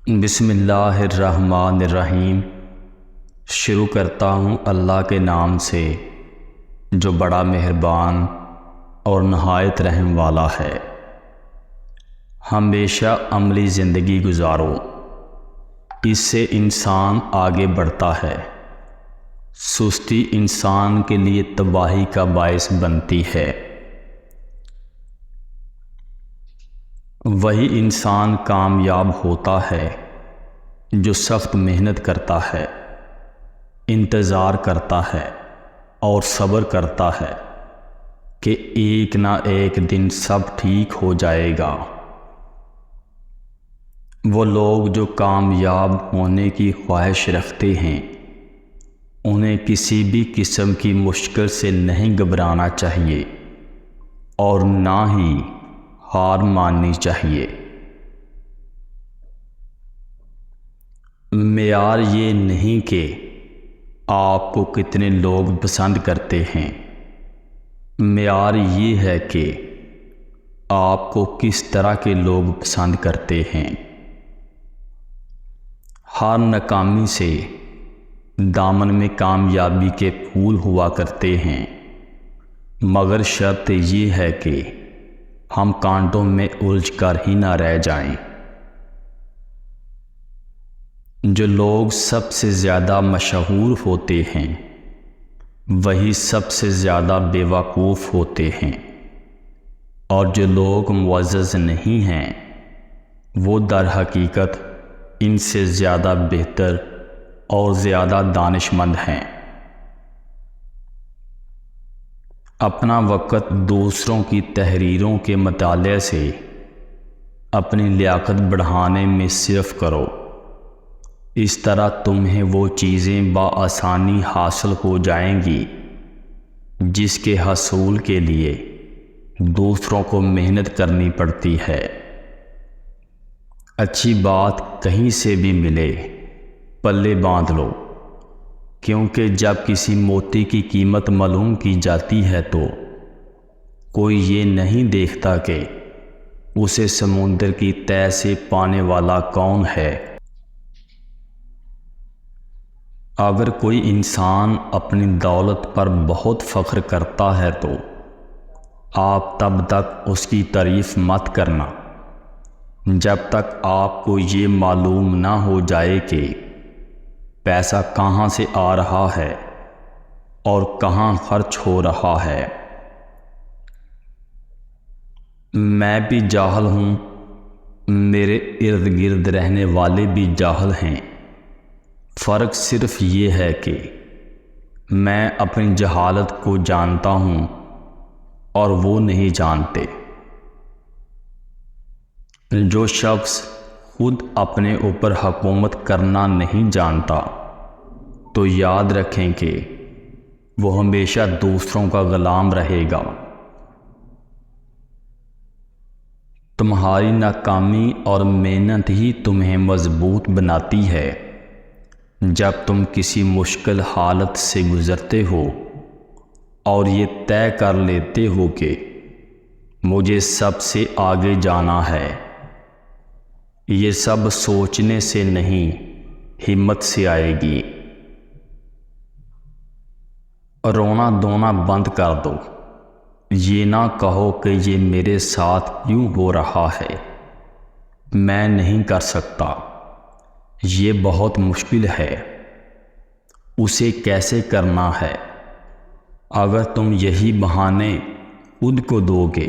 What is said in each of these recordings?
بسم اللہ الرحمن الرحیم۔ شروع کرتا ہوں اللہ کے نام سے جو بڑا مہربان اور نہایت رحم والا ہے۔ ہمیشہ عملی زندگی گزارو، اس سے انسان آگے بڑھتا ہے۔ سستی انسان کے لیے تباہی کا باعث بنتی ہے۔ وہی انسان کامیاب ہوتا ہے جو سخت محنت کرتا ہے، انتظار کرتا ہے اور صبر کرتا ہے کہ ایک نہ ایک دن سب ٹھیک ہو جائے گا۔ وہ لوگ جو کامیاب ہونے کی خواہش رکھتے ہیں انہیں کسی بھی قسم کی مشکل سے نہیں گھبرانا چاہیے اور نہ ہی ہار ماننی چاہیے۔ معیار یہ نہیں کہ آپ کو کتنے لوگ پسند کرتے ہیں، معیار یہ ہے کہ آپ کو کس طرح کے لوگ پسند کرتے ہیں۔ ہر ناکامی سے دامن میں کامیابی کے پھول ہوا کرتے ہیں، مگر شرط یہ ہے کہ ہم کانٹوں میں الجھ کر ہی نہ رہ جائیں۔ جو لوگ سب سے زیادہ مشہور ہوتے ہیں وہی سب سے زیادہ بے وقوف ہوتے ہیں، اور جو لوگ معزز نہیں ہیں وہ در حقیقت ان سے زیادہ بہتر اور زیادہ دانش مند ہیں۔ اپنا وقت دوسروں کی تحریروں کے مطالعے سے اپنی لیاقت بڑھانے میں صرف کرو، اس طرح تمہیں وہ چیزیں بآسانی حاصل ہو جائیں گی جس کے حصول کے لیے دوسروں کو محنت کرنی پڑتی ہے۔ اچھی بات کہیں سے بھی ملے پلے باندھ لو، کیونکہ جب کسی موتی کی قیمت معلوم کی جاتی ہے تو کوئی یہ نہیں دیکھتا کہ اسے سمندر کی تہہ سے پانے والا کون ہے۔ اگر کوئی انسان اپنی دولت پر بہت فخر کرتا ہے تو آپ تب تک اس کی تعریف مت کرنا جب تک آپ کو یہ معلوم نہ ہو جائے کہ پیسہ کہاں سے آ رہا ہے اور کہاں خرچ ہو رہا ہے۔ میں بھی جاہل ہوں، میرے ارد گرد رہنے والے بھی جاہل ہیں، فرق صرف یہ ہے کہ میں اپنی جہالت کو جانتا ہوں اور وہ نہیں جانتے۔ جو شخص خود اپنے اوپر حکومت کرنا نہیں جانتا تو یاد رکھیں کہ وہ ہمیشہ دوسروں کا غلام رہے گا۔ تمہاری ناکامی اور محنت ہی تمہیں مضبوط بناتی ہے۔ جب تم کسی مشکل حالت سے گزرتے ہو اور یہ طے کر لیتے ہو کہ مجھے سب سے آگے جانا ہے، یہ سب سوچنے سے نہیں ہمت سے آئے گی۔ رونا دھونا بند کر دو، یہ نہ کہو کہ یہ میرے ساتھ کیوں ہو رہا ہے، میں نہیں کر سکتا، یہ بہت مشکل ہے، اسے کیسے کرنا ہے۔ اگر تم یہی بہانے خود کو دو گے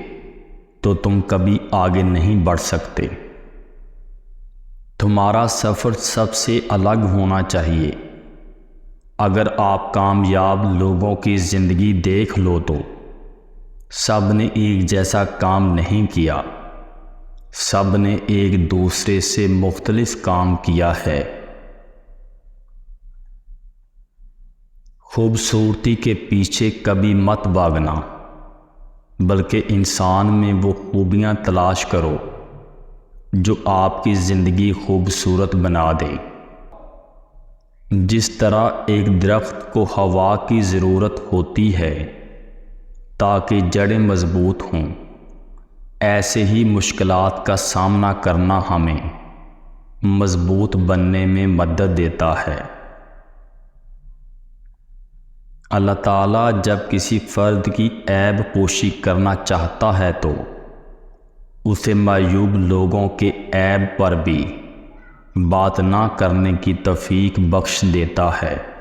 تو تم کبھی آگے نہیں بڑھ سکتے۔ تمہارا سفر سب سے الگ ہونا چاہیے۔ اگر آپ کامیاب لوگوں کی زندگی دیکھ لو تو سب نے ایک جیسا کام نہیں کیا، سب نے ایک دوسرے سے مختلف کام کیا ہے۔ خوبصورتی کے پیچھے کبھی مت بھاگنا، بلکہ انسان میں وہ خوبیاں تلاش کرو جو آپ کی زندگی خوبصورت بنا دے۔ جس طرح ایک درخت کو ہوا کی ضرورت ہوتی ہے تاکہ جڑیں مضبوط ہوں، ایسے ہی مشکلات کا سامنا کرنا ہمیں مضبوط بننے میں مدد دیتا ہے۔ اللہ تعالیٰ جب کسی فرد کی عیب پوشی کرنا چاہتا ہے تو اسے معیوب لوگوں کے عیب پر بھی بات نہ کرنے کی توفیق بخش دیتا ہے۔